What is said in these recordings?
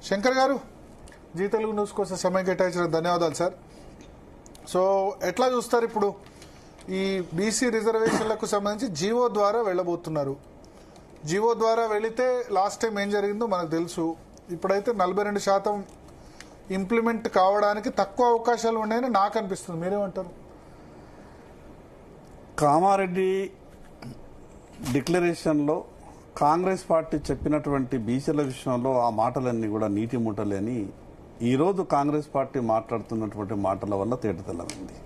శంకర్ గారు, G Telugu news కోసం సమయం కేటాయించిన ధన్యవాదాలు సార్. సో ఎట్లా చూస్తారు ఇప్పుడు ఈ బీసీ రిజర్వేషన్లకు సంబంధించి జీవో ద్వారా వెళ్ళబోతున్నారు? జీవో ద్వారా వెళితే లాస్ట్ టైం ఏం జరిగిందో మనకు తెలుసు. ఇప్పుడైతే 42% ఇంప్లిమెంట్ కావడానికి తక్కువ అవకాశాలు ఉన్నాయని నాకు అనిపిస్తుంది. మీరేమంటారు? కామారెడ్డి డిక్లరేషన్లో కాంగ్రెస్ పార్టీ చెప్పినటువంటి బీసీల విషయంలో ఆ మాటలన్నీ కూడా నీటి మూటలేని ఈరోజు కాంగ్రెస్ పార్టీ మాట్లాడుతున్నటువంటి మాటల వల్ల తేటతెల్లమైంది.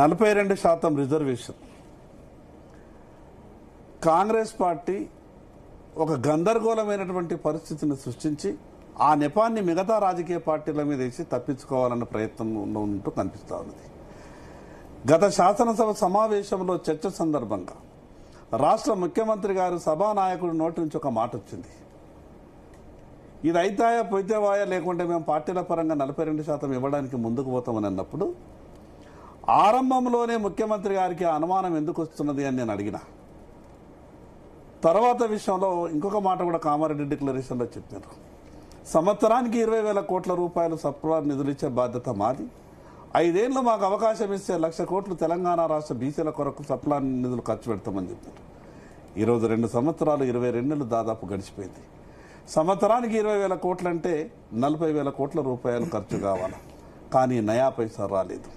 42% రిజర్వేషన్ కాంగ్రెస్ పార్టీ ఒక గందరగోళమైనటువంటి పరిస్థితిని సృష్టించి ఆ నెపాన్ని మిగతా రాజకీయ పార్టీల మీద వేసి తప్పించుకోవాలన్న ప్రయత్నంలో ఉంటూ కనిపిస్తూ ఉన్నది. గత శాసనసభ సమావేశంలో చర్చ సందర్భంగా రాష్ట్ర ముఖ్యమంత్రి గారు సభానాయకుడి నోటి నుంచి ఒక మాట వచ్చింది. ఇది అయితాయా పోయితేవాయా, లేకుంటే మేము పార్టీల పరంగా 42% ఇవ్వడానికి ముందుకు పోతామని అన్నప్పుడు ఆరంభంలోనే ముఖ్యమంత్రి గారికి అనుమానం ఎందుకు వస్తున్నది అని నేను అడిగిన తర్వాత విషయంలో ఇంకొక మాట కూడా కామారెడ్డి డిక్లరేషన్లో చెప్పారు. సంవత్సరానికి 20,000 కోట్ల రూపాయలు సప్లా నిధులు ఇచ్చే బాధ్యత మాది. 5 ఏళ్ళు మాకు అవకాశం ఇస్తే 1,00,000 కోట్లు తెలంగాణ రాష్ట్ర బీసీల కొరకు సప్లా నిధులు ఖర్చు పెడతామని చెప్పారు. ఈరోజు 2 సంవత్సరాలు 22 నెలలు దాదాపు గడిచిపోయింది. సంవత్సరానికి 20,000 కోట్లు అంటే 40,000 కోట్ల రూపాయలు ఖర్చు కావాలి, కానీ నయా పైసా రాలేదు.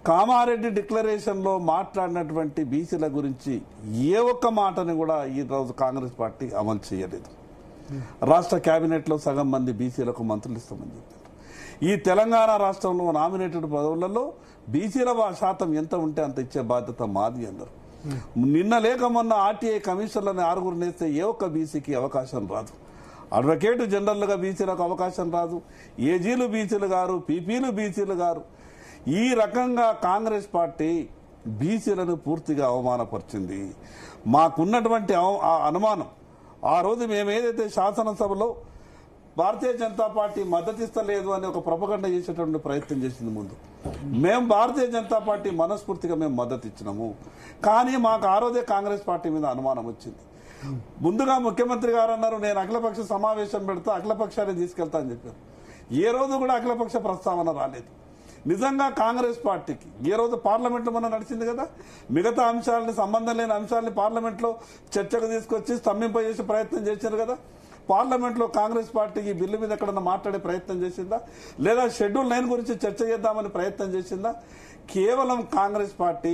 కామారెడ్డి డిక్లరేషన్లో మాట్లాడినటువంటి బీసీల గురించి ఏ ఒక్క మాటని కూడా ఈరోజు కాంగ్రెస్ పార్టీ అమలు చేయలేదు. రాష్ట్ర కేబినెట్లో సగం మంది బీసీలకు మంత్రులు ఇస్తామని చెప్పారు. ఈ తెలంగాణ రాష్ట్రంలో నామినేటెడ్ పదవులలో బీసీల శాతం ఎంత ఉంటే అంత ఇచ్చే బాధ్యత మాది అన్నారు. నిన్న లేక మొన్న ఆర్టీఐ కమిషన్లను 6 నేస్తే ఏ ఒక్క బీసీకి అవకాశం రాదు. అడ్వకేట్ జనరల్గా బీసీలకు అవకాశం రాదు. ఏజీలు బీసీలు గారు, పీపీలు బీసీలు గారు. ఈ రకంగా కాంగ్రెస్ పార్టీ బీసీలను పూర్తిగా అవమానపరిచింది. మాకున్నటువంటి అనుమానం, ఆ రోజు మేము ఏదైతే శాసనసభలో భారతీయ జనతా పార్టీ మద్దతిస్తలేదు అని ఒక ప్రపగండ చేసేటువంటి ప్రయత్నం చేసింది ముందు. మేము భారతీయ జనతా పార్టీ మనస్ఫూర్తిగా మేము మద్దతు ఇచ్చినాము, కానీ మాకు ఆ రోజే కాంగ్రెస్ పార్టీ మీద అనుమానం వచ్చింది. ముందుగా ముఖ్యమంత్రి గారు అన్నారు, నేను అఖిలపక్ష సమావేశం పెడతా, అఖిలపక్షాన్ని తీసుకెళ్తా అని చెప్పారు. ఏ రోజు కూడా అఖిలపక్ష ప్రస్తావన రాలేదు. నిజంగా కాంగ్రెస్ పార్టీకి ఏ రోజు పార్లమెంట్లో మనం నడిచింది కదా, మిగతా అంశాలని, సంబంధం లేని అంశాలని పార్లమెంట్లో చర్చకు తీసుకొచ్చి స్తంభింపజేసే ప్రయత్నం చేశారు కదా. పార్లమెంట్లో కాంగ్రెస్ పార్టీ ఈ బిల్లు మీద ఎక్కడన్నా మాట్లాడే ప్రయత్నం చేసిందా, లేదా షెడ్యూల్ 9 గురించి చర్చ చేద్దామని ప్రయత్నం చేసిందా? కేవలం కాంగ్రెస్ పార్టీ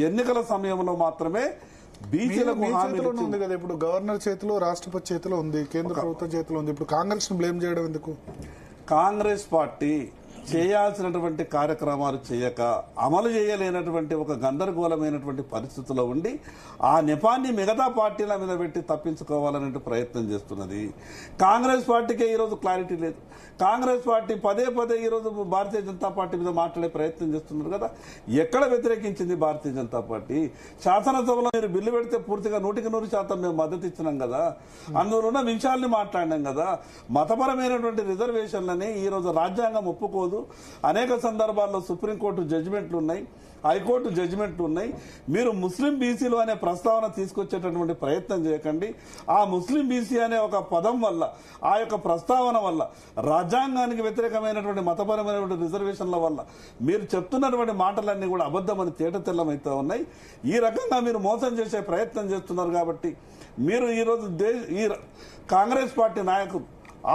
ఎన్నికల సమయంలో మాత్రమే బీసీలకు ఉంది కదా. ఇప్పుడు గవర్నర్ చేతిలో, రాష్ట్రపతి చేతిలో ఉంది, కేంద్ర ప్రభుత్వం చేతిలో ఉంది. ఇప్పుడు కాంగ్రెస్ ను బ్లేమ్ చేయడం ఎందుకు? కాంగ్రెస్ పార్టీ చేయాల్సినటువంటి కార్యక్రమాలు చేయక, అమలు చేయలేనటువంటి ఒక గందరగోళమైనటువంటి పరిస్థితుల్లో ఉండి ఆ నెపాన్ని మిగతా పార్టీల మీద పెట్టి తప్పించుకోవాలనే ప్రయత్నం చేస్తున్నది. కాంగ్రెస్ పార్టీకే ఈరోజు క్లారిటీ లేదు. కాంగ్రెస్ పార్టీ పదే ఈరోజు భారతీయ జనతా పార్టీ మీద మాట్లాడే ప్రయత్నం చేస్తున్నారు కదా. ఎక్కడ వ్యతిరేకించింది భారతీయ జనతా పార్టీ? శాసనసభలో మీరు బిల్లు పెడితే పూర్తిగా 100% మేము మద్దతు ఇచ్చినాం కదా. అందులో ఉన్న విషయాల్ని మాట్లాడినాం కదా. మతపరమైనటువంటి రిజర్వేషన్లని ఈరోజు రాజ్యాంగం ఒప్పుకోదు. అనేక సందర్భాల్లో సుప్రీంకోర్టు జడ్జిమెంట్లు ఉన్నాయి, హైకోర్టు జడ్జిమెంట్లు ఉన్నాయి. మీరు ముస్లిం బీసీలు అనే ప్రస్తావన తీసుకొచ్చేటటువంటి ప్రయత్నం చేయకండి. ఆ ముస్లిం బీసీ అనే ఒక పదం వల్ల, ఆ యొక్క ప్రస్తావన వల్ల, రాజ్యాంగానికి వ్యతిరేకమైనటువంటి మతపరమైనటువంటి రిజర్వేషన్ల వల్ల మీరు చెప్తున్నటువంటి మాటలన్నీ కూడా అబద్దమని తేటతెల్లమైతే ఉన్నాయి. ఈ రకంగా మీరు మోసం చేసే ప్రయత్నం చేస్తున్నారు. కాబట్టి మీరు ఈరోజు ఈ కాంగ్రెస్ పార్టీ నాయకులు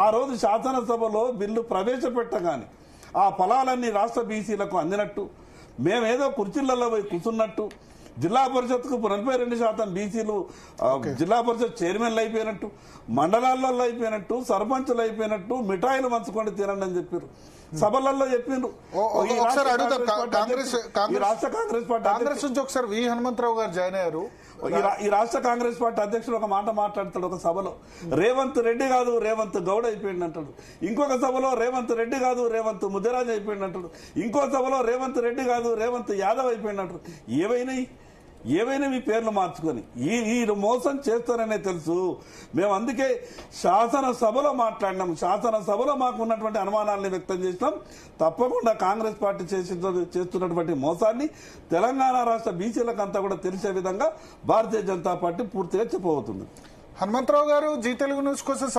ఆ రోజు శాసనసభలో బిల్లు ప్రవేశపెట్టగానే ఆ ఫలాలన్నీ రాష్ట్ర బీసీలకు అందినట్టు, మేమేదో కుర్చీలలో పోయి కూర్చున్నట్టు, జిల్లా పరిషత్కు 42% బీసీలు జిల్లా పరిషత్ చైర్మన్లు అయిపోయినట్టు, మండలాల్లో అయిపోయినట్టు, సర్పంచులు అయిపోయినట్టు, మిఠాయిలు పంచుకొని తినండి అని చెప్పారు. సభలలో చెప్పిండ్రు. రాష్ట్ర కాంగ్రెస్ నుంచి ఒకసారి వి హనుమంతరావు గారు జాయిన్ అయ్యారు. ఈ రాష్ట్ర కాంగ్రెస్ పార్టీ అధ్యక్షుడు ఒక మాట మాట్లాడతాడు ఒక సభలో, రేవంత్ రెడ్డి కాదు రేవంత్ గౌడ్ అయిపోయింది అంటాడు. ఇంకొక సభలో రేవంత్ రెడ్డి కాదు రేవంత్ ముదిరాజ్ అయిపోయింది అంటాడు. ఇంకో సభలో రేవంత్ రెడ్డి కాదు రేవంత్ యాదవ్ అయిపోయింది అంటాడు. ఏవైనా మీ పేర్లు మార్చుకొని ఈ మోసం చేస్తారనే తెలుసు. మేము అందుకే శాసనసభలో మాట్లాడినాం. శాసనసభలో మాకు ఉన్నటువంటి అనుమానాలను వ్యక్తం చేసినాం. తప్పకుండా కాంగ్రెస్ పార్టీ చేస్తున్నటువంటి మోసాన్ని తెలంగాణ రాష్ట్ర బీసీలకు అంతా కూడా తెలిసే విధంగా భారతీయ జనతా పార్టీ పూర్తిగా చెప్పబోతుంది. హనుమంతరావు గారు, జీ తెలుగు న్యూస్ కోసం